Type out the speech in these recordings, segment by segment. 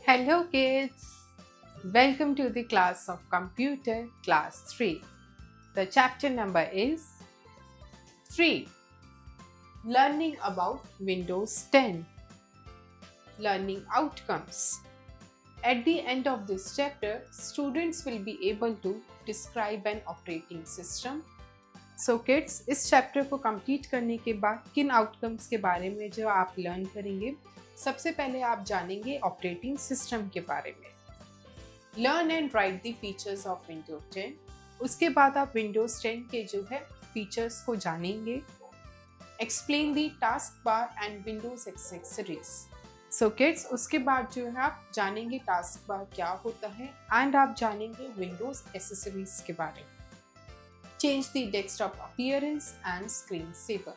Hello kids, welcome to the class of computer class 3. The chapter number is 3. Learning about Windows 10. Learning outcomes. At the end of this chapter, students will be able to describe an operating system. So kids, इस chapter को complete करने के बाद किन outcomes के बारे में जो आप लर्न करेंगे, सबसे पहले आप जानेंगे ऑपरेटिंग सिस्टम के बारे में। Learn and right the features of Windows 10। उसके बाद आप विंडोज 10 के जो है फीचर्स को जानेंगे। Explain the task bar and Windows accessories. So kids, उसके बाद जो है आप जानेंगे टास्क बार क्या होता है एंड आप जानेंगे विंडोज एक्सेसरीज के बारे में। Change the desktop appearance and screen saver.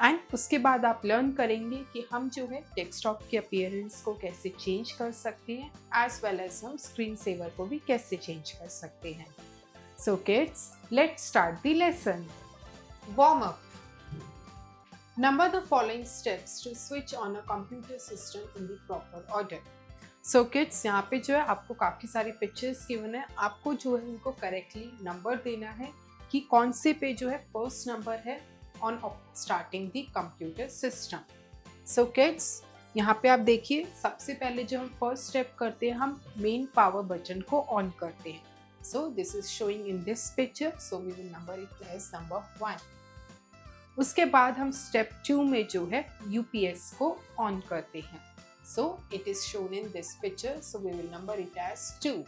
And उसके बाद आप लर्न करेंगे कि हम जो है डेस्कटॉप के अपीयरेंस को कैसे चेंज कर सकते हैं एज वेल एज हम स्क्रीन सेवर को भी कैसे चेंज कर सकते हैं। So kids, let's start the lesson. Warm up. Number the following steps to switch on a computer system in the proper order. So kids, यहाँ पे जो है आपको काफ़ी सारी पिक्चर्स गिवन है, आपको जो है उनको करेक्टली नंबर देना है कि कौन से पे जो है फर्स्ट नंबर है on starting the computer system. So kids, यहाँ पे आप देखिए, सबसे पहले जो हम फर्स्ट स्टेप करते हैं, हम मेन पावर बटन को ऑन करते हैं। So this is showing in this picture, so we will number it as number 1। उसके बाद हम स्टेप 2 में जो है यूपीएस को ऑन करते हैं। So it is shown in this picture, so we will number it as 2।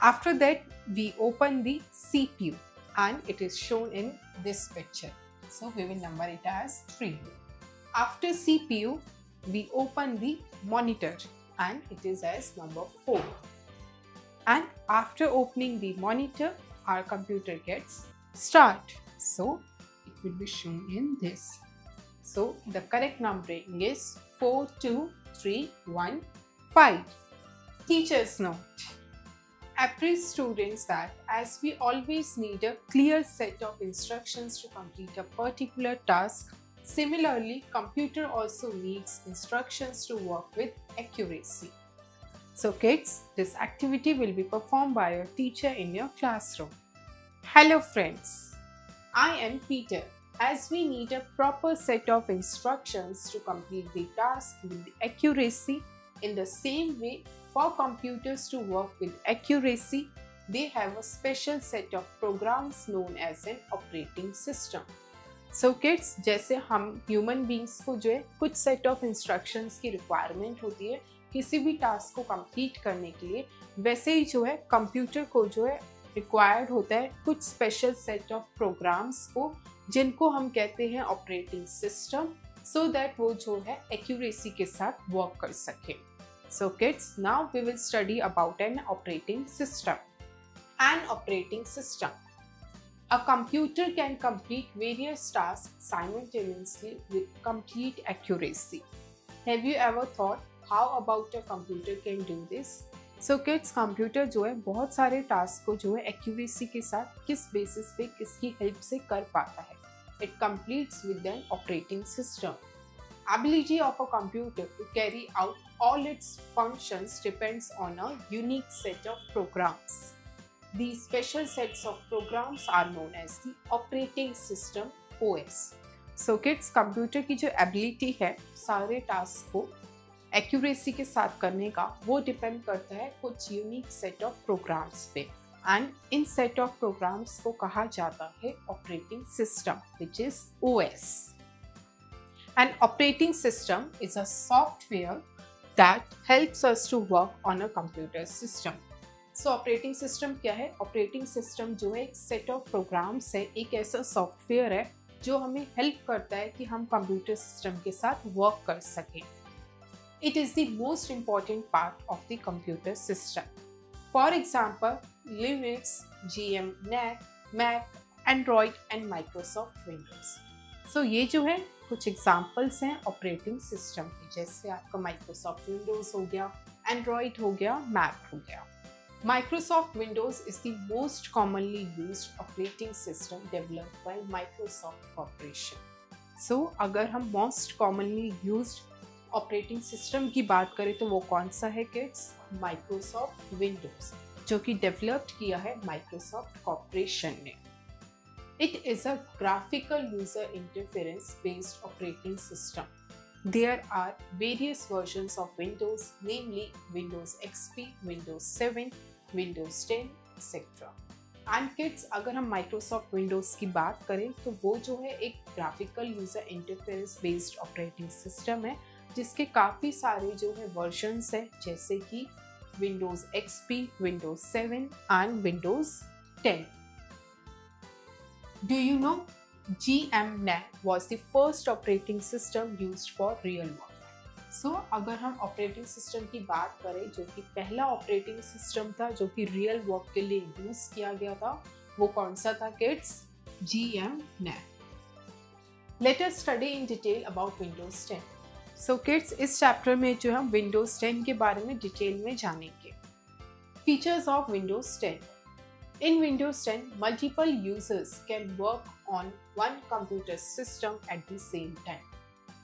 After that we open the CPU and it is shown in this picture, so we will number it as 3. After CPU we open the monitor and it is as number 4, and after opening the monitor our computer gets start, so it will be shown in this. So the correct numbering is 42315. Teachers note: appraise students that as we always need a clear set of instructions to complete a particular task, similarly computer also needs instructions to work with accuracy. So kids, this activity will be performed by your teacher in your classroom. Hello friends, I am Peter. As we need a proper set of instructions to complete the task with accuracy, in the same way, for computers to work with accuracy, they have a special set of programs known as an operating system. So kids, जैसे हम human beings को जो है कुछ set of instructions की requirement होती है किसी भी task को complete करने के लिए, वैसे ही जो है computer को जो है required होता है कुछ special set of programs को, जिनको हम कहते हैं operating system, so that वो जो है accuracy के साथ work कर सके। So kids, now we will study about an operating system. An operating system. A computer can complete various tasks simultaneously with complete accuracy. Have you ever thought how about a computer can do this? So kids, computer जो है बहुत सारे task को जो है accuracy के साथ किस basis पे किसकी help से कर पाता है। It completes with an operating system. Ability of a computer to carry out all its functions depends on a unique set of programs. These special sets of programs are known as the operating system OS. So kids, computer की जो ability है सारे task को accuracy के साथ करने का, वो depend करता है कुछ unique set of programs पे, and in set of programs को कहा जाता है operating system, which is OS. An operating system is a software that helps us to work on a computer system. So operating system क्या है? Operating system जो है एक set of programs है, एक ऐसा software है जो हमें help करता है कि हम computer system के साथ work कर सकें। It is the most important part of the computer system. For example, Linux, GM, NAC, Mac, Android and Microsoft Windows. So ये जो है कुछ एग्जाम्पल्स हैं ऑपरेटिंग सिस्टम के, जैसे आपका माइक्रोसॉफ्ट विंडोज हो गया, एंड्रॉइड हो गया, मैक हो गया। Microsoft Windows is the most commonly used operating system developed by Microsoft Corporation. So अगर हम most commonly used operating system की बात करें तो वो कौन सा है किड्स? माइक्रोसॉफ्ट विंडोज, जो कि डेवलप्ड किया है माइक्रोसॉफ्ट कॉर्पोरेशन ने। It is a graphical user interference based operating system. There are various versions of Windows, namely Windows XP, Windows 7, Windows 10, etc. And kids, अगर हम Microsoft Windows की बात करें तो वो जो है एक graphical user interference based operating system है, जिसके काफ़ी सारे जो है वर्जन्स है, जैसे कि Windows XP, Windows 7 and Windows 10. Do you know GMNAT was the first operating system used for real work. So, अगर हम ऑपरेटिंग सिस्टम की बात करें जो कि पहला ऑपरेटिंग सिस्टम था जो कि रियल वर्क के लिए यूज किया गया था, वो कौन सा था kids? GMNAT. Let us study in detail about Windows 10. So kids, इस चैप्टर में जो हम Windows 10 के बारे में डिटेल में जानेंगे. Features of Windows 10. In Windows 10, multiple users can work on one computer system at the same time.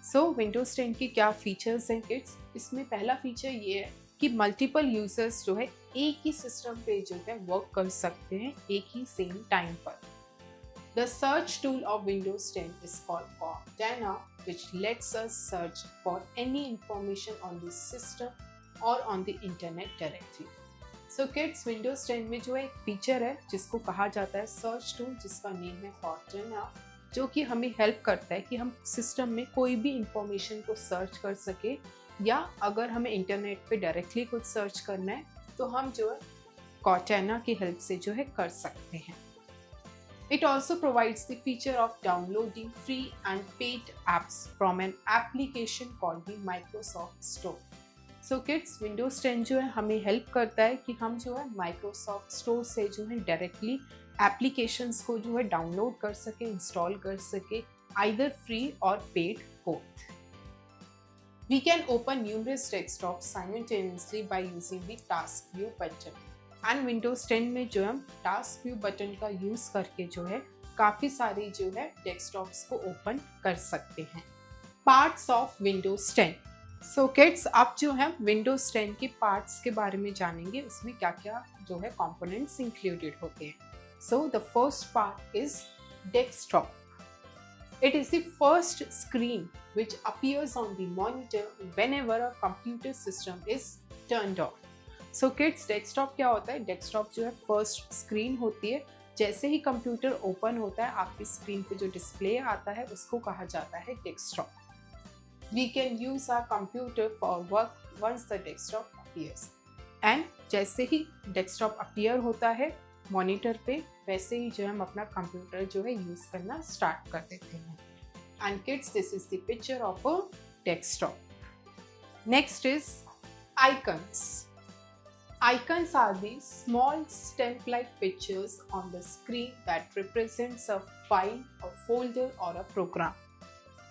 So, Windows 10 की क्या फीचर्स हैं किड्स? इसमें पहला फीचर ये है कि मल्टीपल यूजर्स जो है एक ही सिस्टम पे जो है वर्क कर सकते हैं एक ही सेम टाइम पर. The search tool of Windows 10 is called Cortana, which lets us search for any information on the system or on the internet directly. So kids, Windows 10 में जो एक फीचर है जिसको कहा जाता है सर्च टूल, जिसका नेम है Cortana, जो कि हमें हेल्प करता है कि हम सिस्टम में कोई भी इंफॉर्मेशन को सर्च कर सके, या अगर हमें इंटरनेट पे डायरेक्टली कुछ सर्च करना है तो हम जो है Cortana की हेल्प से जो है कर सकते हैं. It also provides the feature of downloading free and paid apps from an application called the Microsoft store. So kids, Windows 10 जो है हमें हेल्प करता है कि हम जो है माइक्रोसॉफ्ट स्टोर से जो है डायरेक्टली एप्लीकेशंस को जो है डाउनलोड कर सके, इंस्टॉल कर सके, either free or paid both. We can open numerous desktop simultaneously by using the task view button. And Windows 10 में जो हम टास्क व्यू बटन का यूज करके जो है काफ़ी सारी जो है डेस्कटॉप्स को ओपन कर सकते हैं. Parts of Windows 10. So kids, अब जो है विंडोज 10 के पार्ट्स के बारे में जानेंगे, उसमें क्या क्या जो है कंपोनेंट्स इंक्लूडेड होते हैं. So the first part is desktop. It is the first screen which appears on the monitor whenever a computer system is turned on. So kids, desktop क्या होता है? डेस्कटॉप जो है फर्स्ट स्क्रीन होती है. जैसे ही कंप्यूटर ओपन होता है, आपकी स्क्रीन पे जो डिस्प्ले आता है उसको कहा जाता है desktop. We can use our computer for work once the desktop appears. And जैसे ही डेस्कटॉप अपीयर होता है मॉनिटर पे, वैसे ही जो हम अपना कंप्यूटर जो है यूज करना स्टार्ट कर देते हैं. And kids, this is the picture of a desktop. Next is icons. Icons are the small stamp-like pictures on the screen that represents a file, a folder, or a program.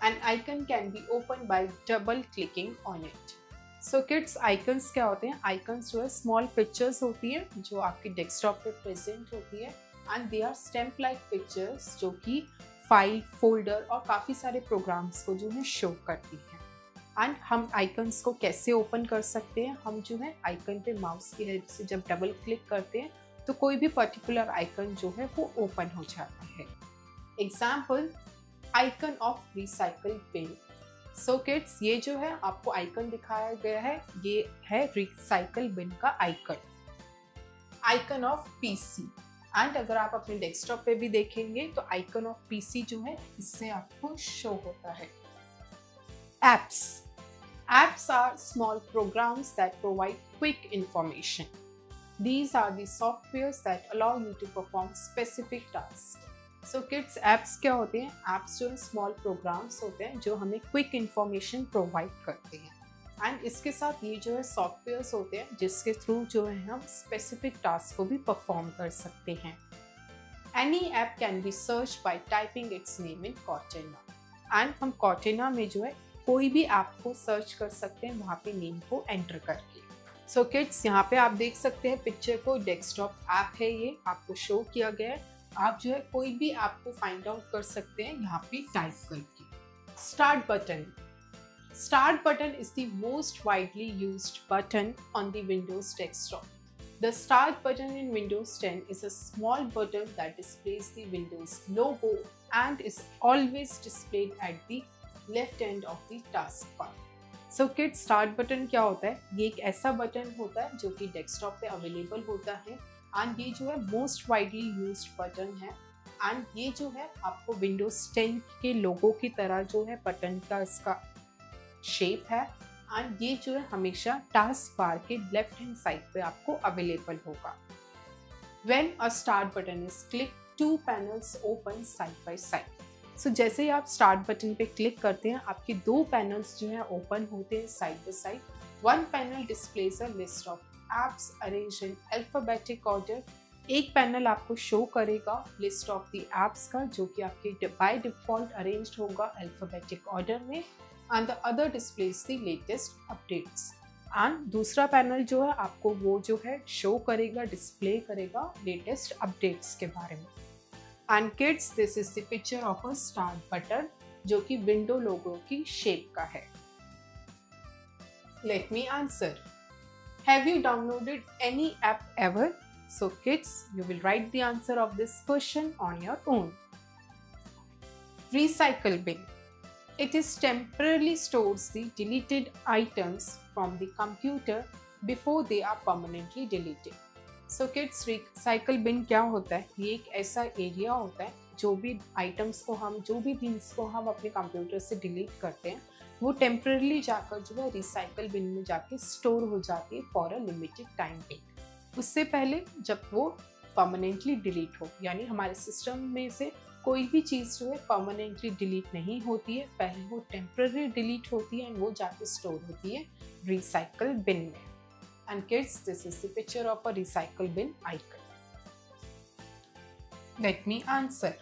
An icon can be opened by double clicking on it. So kids, icons क्या होते हैं? Icons जो है small pictures होती है जो आपकी desktop पे present होती है, and they are stamp like pictures जो कि फाइल, फोल्डर और काफ़ी सारे प्रोग्राम्स को जो है शो करती हैं. एंड हम आइकन्स को कैसे ओपन कर सकते हैं? हम जो है आइकन पे माउस की हेल्प से जब डबल क्लिक करते हैं तो कोई भी पर्टिकुलर आइकन जो है वो ओपन हो जाता है. Example, icon of recycle bin. So kids, ये जो है आपको आइकन दिखाया गया है, ये है रिसाइकल बिन का icon. Icon of PC. And अगर आप अपने डेस्कटॉप पे भी देखेंगे तो आइकन ऑफ पीसी जो है इससे आपको शो होता है. Apps. Apps are small programs that provide quick information. These are the softwares that allow you to perform specific tasks. So kids, apps क्या होते हैं? एप्स जो स्मॉल प्रोग्राम्स होते हैं जो हमें क्विक इंफॉर्मेशन प्रोवाइड करते हैं. एंड इसके साथ ये जो है सॉफ्टवेयर्स होते हैं जिसके थ्रू जो है हम स्पेसिफिक टास्क को भी परफॉर्म कर सकते हैं. Any app can be search by typing it's name in Cortana. And हम Cortana में जो है कोई भी ऐप को सर्च कर सकते हैं वहाँ पे नेम को एंटर करके. सो किड्स, यहाँ पे आप देख सकते हैं पिक्चर को, डेस्कटॉप ऐप है, ये आपको शो किया गया है. आप जो है कोई भी ऐप को फाइंड आउट कर सकते हैं यहाँ पे टाइप करके. Start button. Start button is the most widely used button on the Windows desktop. The Start button in Windows 10 is a small button that displays the Windows logo and is always displayed at the left end of the taskbar. So kids, Start button क्या होता है? ये एक ऐसा button होता है जो कि डेस्कटॉप पे अवेलेबल होता है एंड ये जो है मोस्ट वाइडली यूज्ड बटन है एंड ये जो है आपको Windows 10 के लोगो की तरह जो है बटन का इसका शेप है एंड ये जो है हमेशा टास्क बार के लेफ्ट हैंड साइड पे आपको अवेलेबल होगा. When a start button is clicked, two panels open side by side. So जैसे ही आप स्टार्ट बटन पे क्लिक करते हैं आपके दो पैनल्स जो है ओपन होते हैं side by side. One panel displays a list of apps arranged in alphabetic order. एक पैनल आपको शो करेगा लिस्ट ऑफ द एप्स का जो कि आपके बाय डिफॉल्ट अरेंज्ड होगा अल्फाबेटिक ऑर्डर में and the other displays the latest updates. And दूसरा पैनल जो है आपको वो जो है शो करेगा, डिस्प्ले करेगा लेटेस्ट अपडेट्स के बारे में. And kids, this is the picture of a start button जो कि विंडो लोगो की शेप का है. Late me answer. Have you downloaded any app ever? So kids, you will write the answer of this question on your own. Recycle bin. It is temporarily stores the deleted items from the computer before they are permanently deleted. So kids, recycle bin क्या होता है? ये एक ऐसा area होता है जो भी आइटम्स को हम जो भी थिंग्स को हम अपने कंप्यूटर से डिलीट करते हैं वो टेम्परली जाकर जो है रिसाइकल बिन में जाके स्टोर हो जाती है फॉर अ लिमिटेड टाइम पे. उससे पहले जब वो परमानेंटली डिलीट हो, यानी हमारे सिस्टम में से कोई भी चीज़ जो है परमानेंटली डिलीट नहीं होती है, पहले वो टेम्पररी डिलीट होती है एंड वो जाके स्टोर होती है रिसाइकल बिन में. And kids, this is the picture of a recycle bin icon. Let me answer.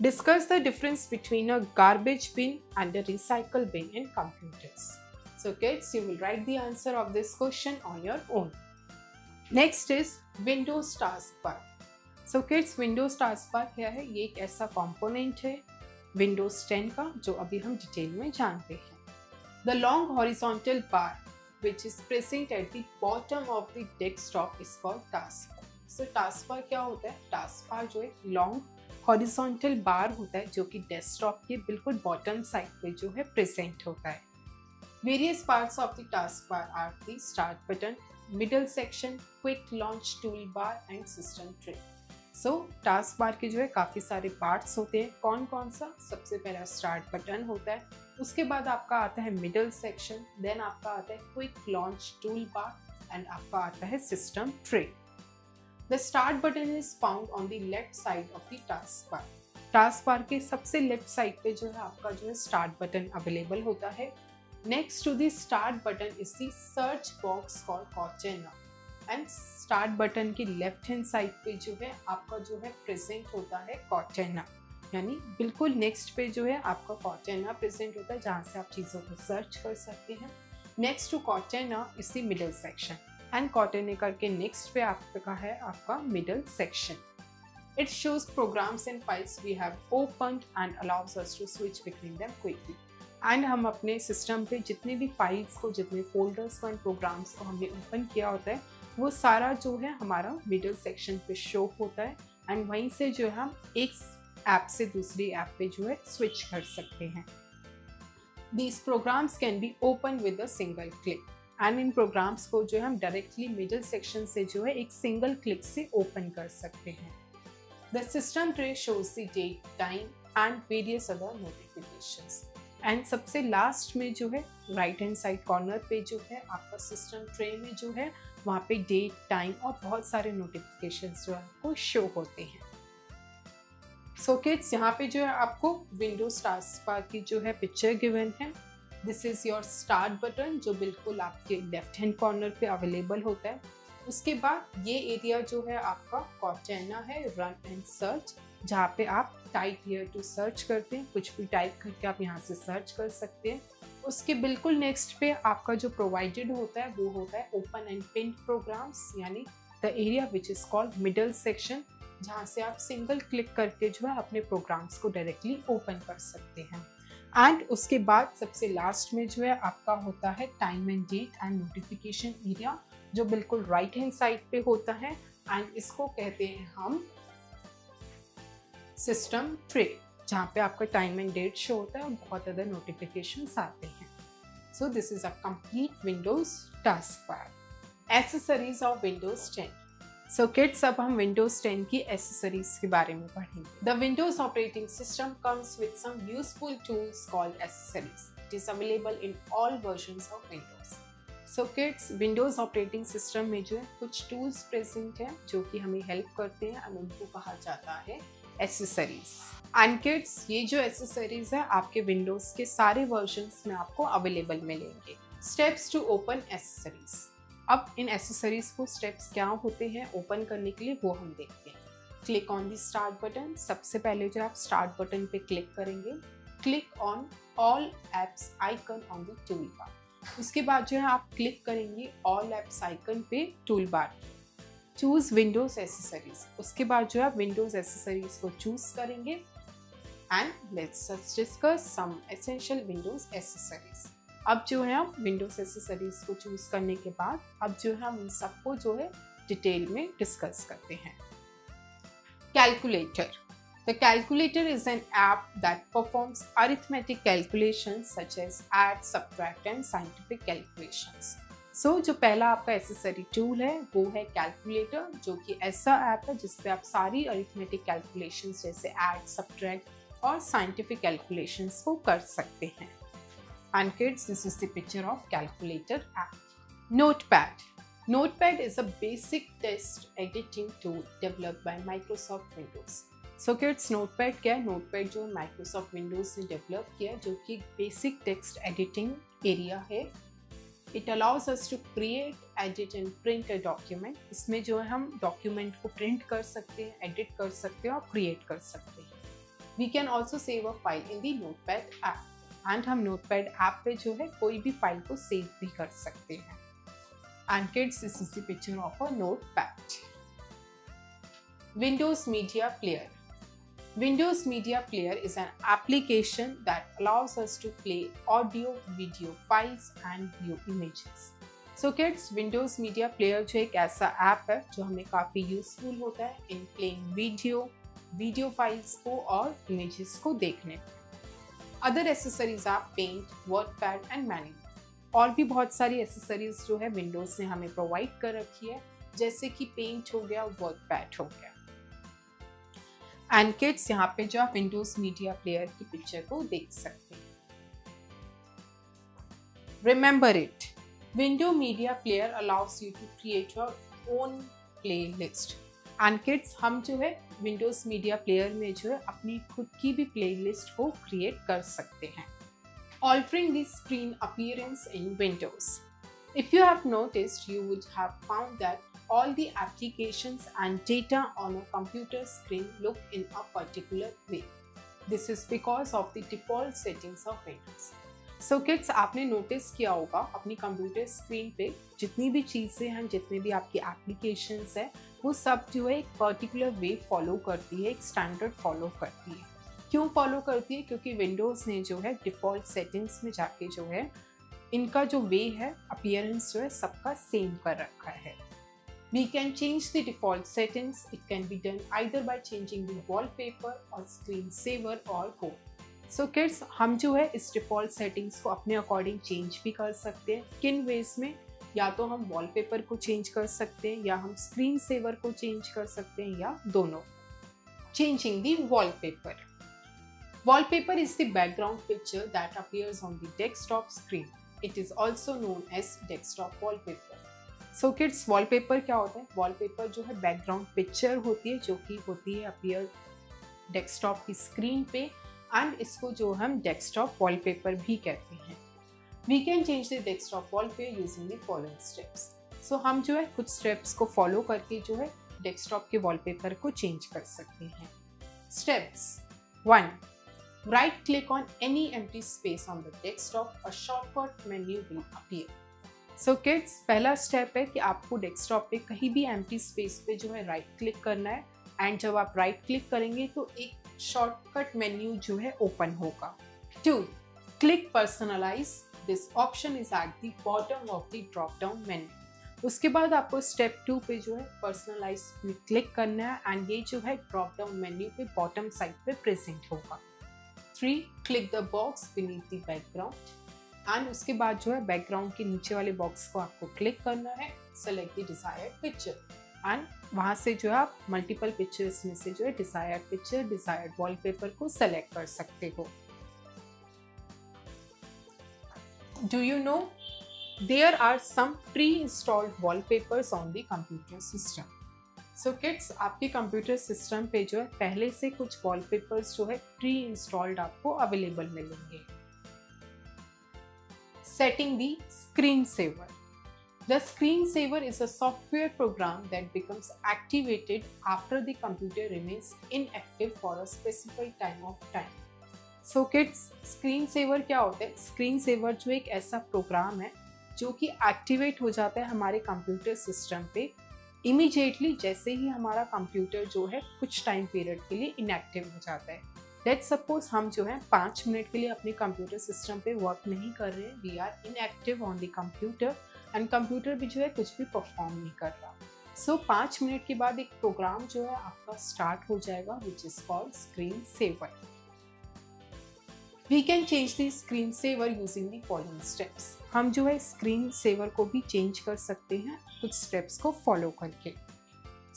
Discuss the difference between a garbage bin and a recycle bin in computers. So kids, you will write the answer of this question on your own. Next is Windows taskbar. So kids, Windows taskbar क्या है? ये एक ऐसा component है Windows 10 का जो अभी हम डिटेल में जानते हैं. The long horizontal bar which is present at the bottom of the desktop is called taskbar. So taskbar क्या होता है? टास्कबार जो एक लॉन्ग हॉरिजॉन्टल बार होता है जो कि डेस्कटॉप के बिल्कुल बॉटम साइड पे जो है प्रेजेंट होता है. Various parts of the taskbar are the start button, middle section, quick launch toolbar and system tray. So task bar के जो है काफ़ी सारे पार्ट्स होते हैं. कौन कौन सा? सबसे पहला स्टार्ट बटन होता है, उसके बाद आपका आता है मिडल सेक्शन, देन आपका आता है quick launch tool bar and आपका आता है system tray. The start button is found on the left side of the task bar. Task bar के सबसे लेफ्ट साइड पे जो है आपका जो है स्टार्ट बटन अवेलेबल होता है. Next to the start button is the search box called Cortana. And start button की left hand side पे जो है आपका जो है present होता है Cortana. यानी बिल्कुल next पे जो है आपका Cortana present होता है जहाँ से आप चीज़ों को search कर सकते हैं. Next to Cortana is the middle section. And Cortana करके next पे आपका है आपका middle section. It shows programs and files we have opened and allows us to switch between them quickly. And हम अपने सिस्टम पे जितने भी फाइल्स को, जितने फोल्डर्स को एंड प्रोग्राम्स को हमने ओपन किया होता है वो सारा जो है हमारा मिडल सेक्शन पे शो होता है एंड वहीं से जो है हम एक ऐप से दूसरी ऐप पे जो है स्विच कर सकते हैं. These programs can be open with a single click and in programs को जो है हम डायरेक्टली मिडल सेक्शन से जो है एक सिंगल क्लिक से ओपन कर सकते हैं. The system tray shows the date, time and various other notifications. And सबसे लास्ट में जो है राइट हैंड साइड कॉर्नर पे जो है आपका सिस्टम ट्रे में जो है वहाँ पे डेट, टाइम और बहुत सारे नोटिफिकेशंस जो है आपको शो होते हैं. सो किड्स, यहाँ पे जो है आपको विंडोज टास्कबार की जो है पिक्चर गिवन है. This is your start button जो बिल्कुल आपके लेफ्ट हैंड कॉर्नर पे अवेलेबल होता है. उसके बाद ये एरिया जो है आपका कॉर्टेना है, रन एंड सर्च, जहाँ पे आप टाइप हियर टू सर्च करते हैं, कुछ भी टाइप करके आप यहाँ से सर्च कर सकते हैं. उसके बिल्कुल नेक्स्ट पे आपका जो प्रोवाइडेड होता है वो होता है ओपन एंड पिन प्रोग्राम्स, यानी the area which is called middle section, जहाँ से आप सिंगल क्लिक करके जो है अपने प्रोग्राम्स को डायरेक्टली ओपन कर सकते हैं. एंड उसके बाद सबसे लास्ट में जो है आपका होता है time and date and notification area, जो बिल्कुल राइट हैंड साइड पे होता है, एंड इसको कहते हैं हम सिस्टम ट्रे, जहाँ पे आपका टाइम एंड डेट शो होता है और बहुत अदर नोटिफिकेशंस आते हैं। So this is a complete Windows task bar. Accessories of Windows 10। So kids, अब हम विंडोज 10 की एसेसरीज के बारे में पढ़ेंगे। The Windows operating system comes with some useful tools called accessories. It is available in all versions of Windows. So kids, Windows operating system में जो है कुछ टूल्स प्रेजेंट हैं जो कि हमें हेल्प करते हैं और उनको कहा जाता है एसेसरीज। एंड किड्स, ये जो एसेसरीज है आपके विंडोज के सारे वर्जन्स में आपको अवेलेबल मिलेंगे। Steps to open accessories. अब इन एसेसरीज को स्टेप्स क्या होते हैं ओपन करने के लिए वो हम देखते हैं। Click on the start button. सबसे पहले जो आप स्टार्ट बटन पे क्लिक करेंगे, click on all apps icon on the tool bar. उसके बाद जो है आप क्लिक करेंगे ऑल एप्स आइकन पे tool bar. Choose Windows accessories. उसके बाद जो है आप विंडोज एसेसरीज को चूज करेंगे and let's discuss some essential Windows accessories. अब जो है आप विंडोज एसेसरीज को चूज करने के बाद अब जो है हम इन सबको जो है डिटेल में डिस्कस करते हैं। Calculator. The calculator is an app that performs arithmetic calculations such as add, subtract and scientific calculations. So, जो पहला आपका एसेसरी टूल है वो है कैलकुलेटर, जो कि ऐसा ऐप है जिसपे आप सारी अरिथमेटिक कैलकुलेशंस जैसे ऐड, सब्ट्रैक्ट और साइंटिफिक कैलकुलेशंस को कर सकते हैं। And kids, this is the picture of calculator app. Notepad. Notepad is a basic text editing tool developed by Microsoft Windows. So kids, notepad क्या है? नोटपैड जो Microsoft Windows ने develop किया है, जो कि बेसिक टेक्स्ट एडिटिंग एरिया है। It allows us to create, edit and print a document. इसमें जो है हम डॉक्यूमेंट को प्रिंट कर सकते हैं, एडिट कर सकते हैं और क्रिएट कर सकते हैं। We can also save a file in the Notepad app. And हम नोटपैड ऐप पे जो है कोई भी फाइल को सेव भी कर सकते हैं। And kids, this is the picture of a notepad. Windows Media player. Windows Media Player is an application that allows us to play audio, video files and view images. So kids, Windows Media Player जो एक ऐसा app है जो हमें काफ़ी useful होता है in playing video files को और इमेजेस को देखने। अदर एसेसरीज आप पेंट, वर्डपैड एंड मैन्यू। और भी बहुत सारी एसेसरीज जो है विंडोज ने हमें प्रोवाइड कर रखी है, जैसे कि पेंट हो गया, वर्डपैड हो गया। एंड किड्स, यहाँ पे जो आप विंडोज मीडिया प्लेयर की पिक्चर को देख सकते हैं। Remember it, Window Media Player allows you to create your own playlist. And kids, हम जो है विंडोज मीडिया प्लेयर में जो है अपनी खुद की भी प्लेलिस्ट को क्रिएट कर सकते हैं। Altering the screen appearance in Windows. If you have noticed, you would have found that all the applications and data on a computer screen look in a particular way. This is because of the default settings of Windows. So kids, आपने notice किया होगा अपनी computer screen पे जितनी भी चीज़ें हैं, जितने भी आपकी एप्लीकेशंस है, वो सब जो है एक पर्टिकुलर वे फॉलो करती है, एक स्टैंडर्ड फॉलो करती है। क्यों फॉलो करती है? क्योंकि विंडोज़ ने जो है डिफ़ॉल्ट सेटिंग्स में जाके जो है इनका जो वे है, अपीयरेंस जो है सबका सेम कर रखा है। We can change the default settings. It can be done either by changing the wallpaper or screensaver or both. So kids, हम जो है इस डिफ़ॉल्ट सेटिंग्स को अपने अकॉर्डिंग चेंज भी कर सकते हैं। किन वेज में? या तो हम वॉलपेपर को चेंज कर सकते हैं, या हम स्क्रीन सेवर को चेंज कर सकते हैं, या दोनों। Changing the wallpaper. Wallpaper is the background picture that appears on the desktop screen. It is also known as desktop wallpaper. So kids, wallpaper क्या होता है? wallpaper जो है बैकग्राउंड पिक्चर होती है जो कि होती है अपीयर डेस्कटॉप की स्क्रीन पे, एंड इसको जो हम डेस्कटॉप वॉलपेपर भी कहते हैं। We can change the desktop wallpaper using the following steps. So हम जो है कुछ स्टेप्स को फॉलो करके जो है डेस्कटॉप के वॉलपेपर को चेंज कर सकते हैं। Steps 1. Right click on any empty space on the desktop. A shortcut menu will appear. So kids, पहला स्टेप है कि आपको डेस्कटॉप पे कहीं भी एम्प्टी स्पेस पे जो है राइट क्लिक करना है, एंड जब आप राइट क्लिक करेंगे तो एक शॉर्टकट मेन्यू जो है ओपन होगा। 2. Click personalize. This option is at the bottom of the drop down menu. उसके बाद आपको स्टेप 2 पे जो है पर्सनलाइज में क्लिक करना है एंड ये जो है ड्रॉप डाउन मेन्यू पे बॉटम साइड पे प्रेजेंट होगा। 3 click the box beneath the background and उसके बाद जो है बैकग्राउंड के नीचे वाले बॉक्स को आपको क्लिक करना है, select the desired picture and वहां से जो है आप मल्टीपल पिक्चर्स में से जो है डिजायर्ड पिक्चर, डिजायर्ड वॉलपेपर को सेलेक्ट कर सकते हो। Do you know there are some pre-installed wallpapers on the computer system? So kids, आपके कंप्यूटर सिस्टम पे जो है पहले से कुछ वॉलपेपर्स जो है प्री इंस्टॉल्ड आपको अवेलेबल मिलेंगे। Setting the screensaver. The screensaver is a software program that becomes activated after the computer remains inactive for a specified time of time. So kids, screen saver क्या होता है? Screen saver जो एक ऐसा programme है जो कि एक्टिवेट हो जाता है हमारे कंप्यूटर सिस्टम पे इमीडिएटली जैसे ही हमारा कंप्यूटर जो है कुछ टाइम पीरियड के लिए इनएक्टिव हो जाता है। लेट्स सपोज हम जो है 5 मिनट के लिए अपने कंप्यूटर सिस्टम पे वर्क नहीं कर रहे हैं, we are inactive on the computer and computer भी जो है कुछ भी परफॉर्म नहीं कर रहा। सो 5 मिनट के बाद एक प्रोग्राम जो है आपका स्टार्ट हो जाएगा which is called screen saver. We can change the screen saver using the following steps. हम जो है स्क्रीन सेवर को भी चेंज कर सकते हैं कुछ स्टेप्स को फॉलो करके।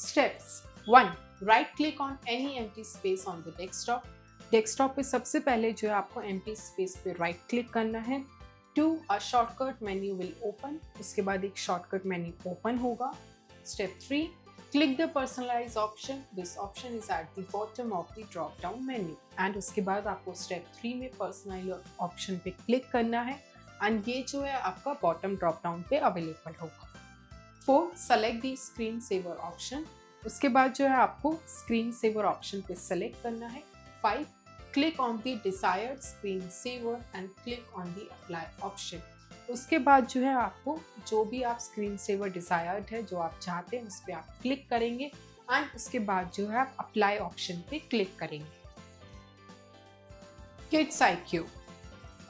Steps 1. Right click on any empty space on the desktop. Desktop पे सबसे पहले जो है आपको empty space पे राइट क्लिक करना है। 2. A shortcut menu will open. उसके बाद एक शॉर्टकट मेन्यू ओपन होगा। Step 3. Click the personalize option. This option is at the bottom of the drop down menu. And उसके बाद आपको स्टेप 3 में personalize ऑप्शन पे क्लिक करना है एंड ये जो है आपका बॉटम ड्रॉप डाउन पे अवेलेबल होगा। 4. Select the screen saver option. उसके बाद जो है आपको स्क्रीन सेवर ऑप्शन पे सेलेक्ट करना है। 5. Click on the desired screen saver and click on the apply option. उसके बाद जो है आपको जो भी आप स्क्रीन सेवर डिजायर्ड है जो आप चाहते हैं उस पर आप क्लिक करेंगे एंड उसके बाद जो है आप अप्लाई ऑप्शन पे क्लिक करेंगे। Kids IQ.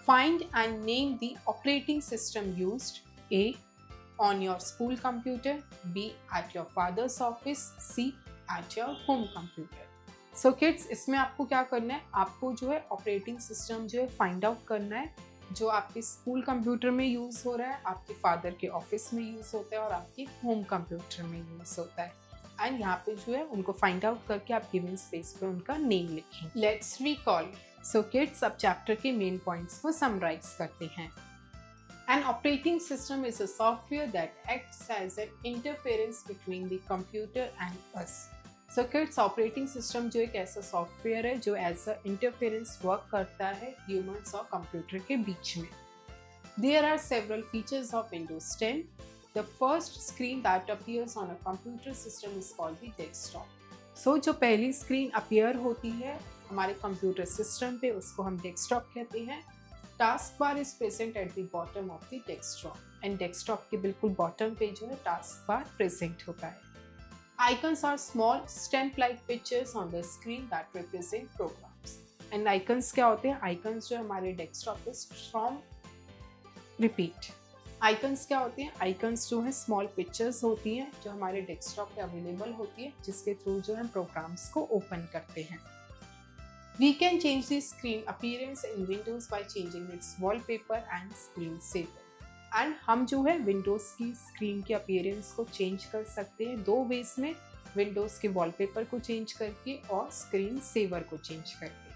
Find and name the operating system used. A. On your school computer. B. At your father's office. C. At your home computer. So kids, इसमें आपको क्या करना है? आपको जो है ऑपरेटिंग सिस्टम जो है फाइंड आउट करना है जो आपके स्कूल कंप्यूटर में यूज़ हो रहा है, आपके फादर के ऑफिस में यूज़ होता है और आपके होम कंप्यूटर में यूज़ होता है एंड यहाँ पे जो है उनको फाइंड आउट करके आप गिवन स्पेस पे उनका नेम लिखें। Let's recall. सो किड्स, अब चैप्टर के मेन पॉइंट्स को समराइज करते हैं। An operating system is a software that acts as an interference between the computer and us. So kids, operating system जो एक ऐसा सॉफ्टवेयर है जो एज अ इंटरफेरेंस वर्क करता है ह्यूमंस और कंप्यूटर के बीच में। There are several features of Windows 10. The first screen that appears on a computer system is called the desktop. So जो पहली स्क्रीन अपीयर होती है हमारे कंप्यूटर सिस्टम पे उसको हम डेस्कटॉप कहते हैं। Task bar is present at the bottom of the desktop and desktop के बिल्कुल बॉटम पे जो है टास्क बार प्रेजेंट होता है। Icons are small stamp-like pictures on the screen that represent programs. And icons क्या होते हैं? Icons जो हमारे डेस्कटॉप पे फ्रॉम रिपीट। Icons क्या होते हैं? Icons जो है स्मॉल पिक्चर्स होती हैं जो हमारे डेस्कटॉप पे अवेलेबल होती है जिसके थ्रू जो हम प्रोग्राम्स को ओपन करते हैं। We can change the screen appearance in Windows by changing its wallpaper and screensaver. And हम जो है विंडोज़ की स्क्रीन के अपीयरेंस को चेंज कर सकते हैं 2 वेज में, विंडोज़ के वॉलपेपर को चेंज करके और स्क्रीन सेवर को चेंज करके।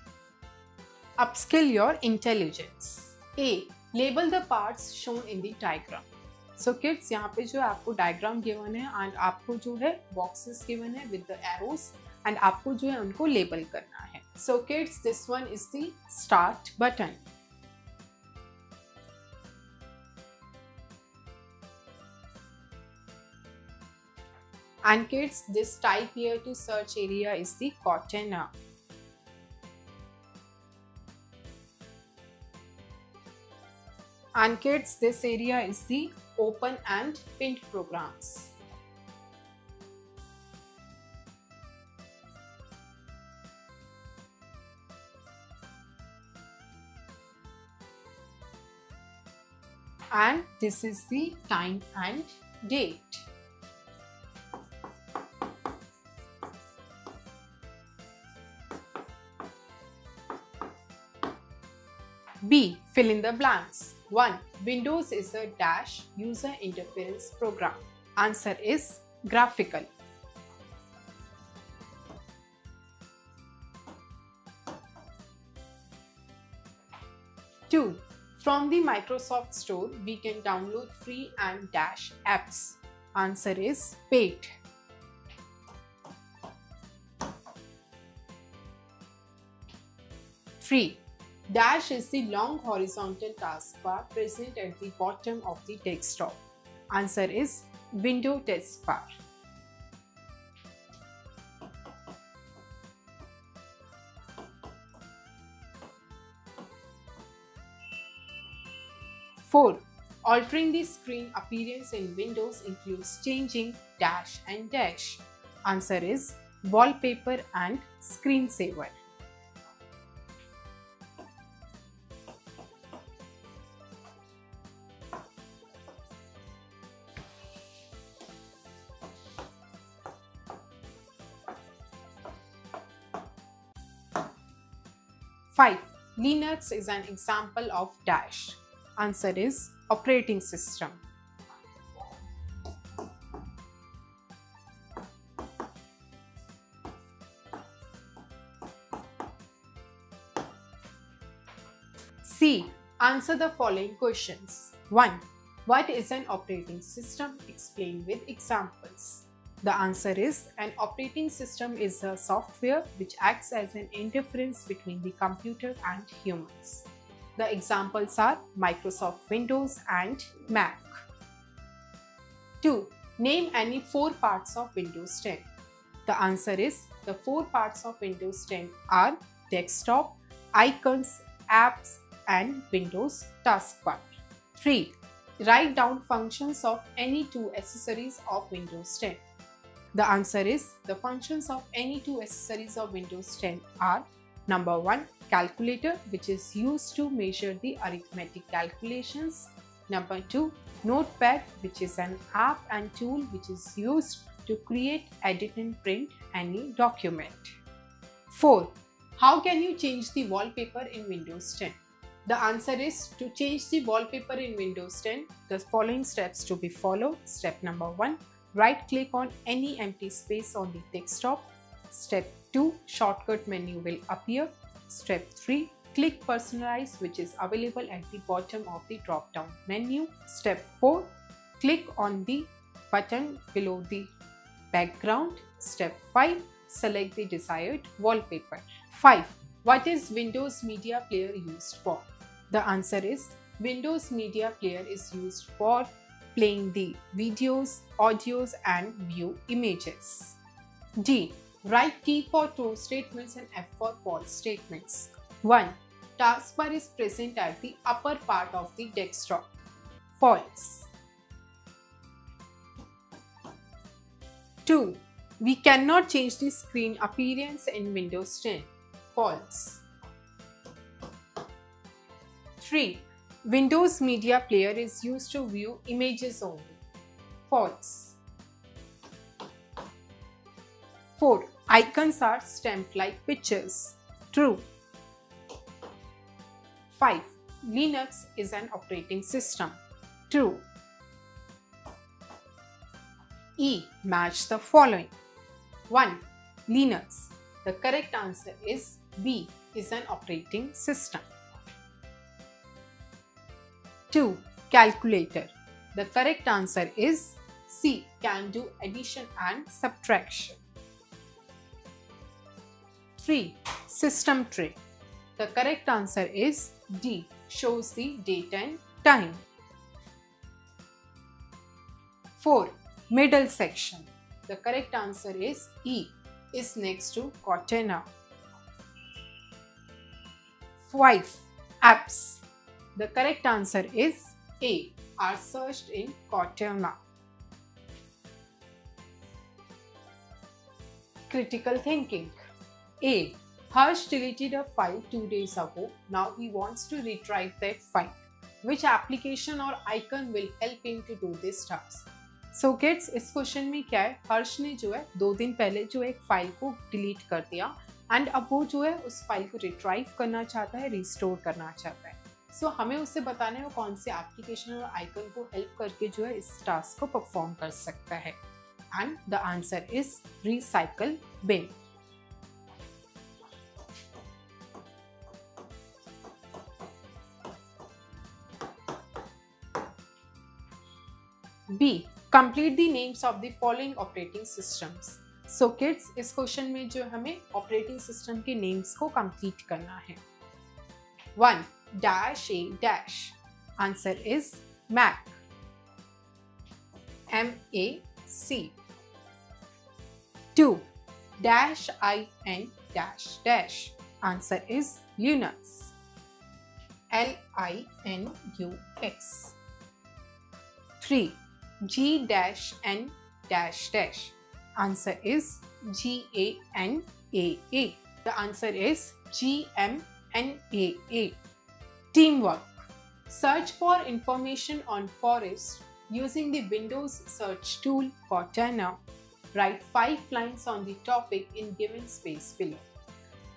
Upskill your intelligence. A. Label the parts shown in the diagram. So kids, यहाँ पे जो है आपको डायग्राम गिवन है एंड आपको जो है बॉक्सेस गिवन है विद द एरोज एंड आपको जो है उनको लेबल करना है। So kids, this one is the start button. And kids, this type here to search area is the container. And kids, this area is the open and pinned programs. and this is the time and date. B. Fill in the blanks. 1. Windows is a dash user interface program. Answer is graphical. 2. From the Microsoft Store, we can download free and dash apps. Answer is paid. 3. Dash is the long horizontal taskbar present at the bottom of the desktop. Answer is window taskbar. 4. Altering the screen appearance in Windows includes changing dash and dash. Answer is wallpaper and screensaver. 5. Linux is an example of dash. Answer is operating system. 'C'. Answer the following questions. 1. What is an operating system? Explain with examples. The answer is an operating system is a software which acts as an interference between the computer and humans. The examples are Microsoft Windows and Mac. 2. Name any 4 parts of Windows 10. The answer is the 4 parts of Windows 10 are desktop, icons, apps, and Windows taskbar. 3. Write down functions of any 2 accessories of Windows 10. The answer is the functions of any 2 accessories of Windows 10 are: number 1, calculator, which is used to measure the arithmetic calculations. Number 2, notepad, which is an app and tool which is used to create, edit and print any document. 4. How can you change the wallpaper in Windows 10? The answer is to change the wallpaper in Windows 10, the following steps to be followed. Step number 1, right click on any empty space on the desktop. Step 2, shortcut menu will appear. Step 3, click personalize, which is available at the bottom of the drop down menu. Step 4, click on the button below the background. Step 5, select the desired wallpaper. 5. What is Windows Media Player used for? The answer is Windows Media Player is used for playing the videos, audios and view images. D. Write key for true statements and F for false statements. 1. Taskbar is present at the upper part of the desktop. False. 2. We cannot change the screen appearance in Windows 10. False. 3. Windows Media Player is used to view images only. False. 4. Icons are stamped like pictures. True. 5. Linux is an operating system. True. E. Match the following. 1. Linux. The correct answer is B, is an operating system. 2. Calculator. The correct answer is C, can do addition and subtraction. 3. System tray. The correct answer is D, shows the date and time. 4. Middle section. The correct answer is E, is next to Cortana. 5. Apps. The correct answer is A, are searched in Cortana. Critical thinking. A. Harsh deleted a file 2 days ago. Now he wants to retrieve that file. Which application or icon will help him to do this task? So kids, इस question में क्या है, हर्ष ने जो है 2 दिन पहले जो एक फाइल को डिलीट कर दिया एंड अब वो जो है उस फाइल को रिट्राइव करना चाहता है, रिस्टोर करना चाहता है। सो हमें उससे बताना है वो कौन से एप्लीकेशन और आइकन को हेल्प करके जो है इस टास्क को परफॉर्म कर सकता है। And the answer is recycle bin. B. Complete the names of the following operating systems. So kids, इस क्वेश्चन में जो हमें ऑपरेटिंग सिस्टम के नेम्स को कंप्लीट करना है। 1. Dash A dash. Answer is Mac. MAC. 2. Dash IN dash dash. Answer is Linux. LINUX. 3. G-N-. Answer is GANAA. The answer is GMNAA. Teamwork. Search for information on forest using the Windows search tool Cortana. Write 5 lines on the topic in given space below.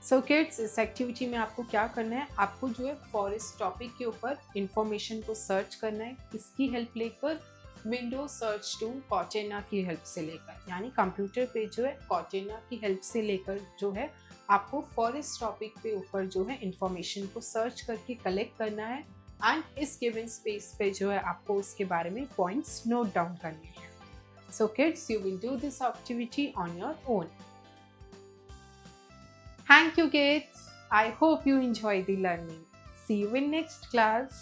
So kids, इस activity में आपको क्या करना है, आपको जो है forest topic के ऊपर इंफॉर्मेशन को सर्च करना है। किसकी हेल्प लेकर? विंडोज सर्च टूल कॉर्टेना की हेल्प से लेकर, यानी कंप्यूटर पे जो है कॉर्टेना की हेल्प से लेकर जो है आपको फॉरेस्ट टॉपिक पे ऊपर जो है इंफॉर्मेशन को सर्च करके कलेक्ट करना है एंड इस गिवन स्पेस पे जो है आपको उसके बारे में पॉइंट्स नोट डाउन करने हैं। सो kids, you will do this activity on your own. Thank you kids. I hope you enjoy the learning. See you in next class.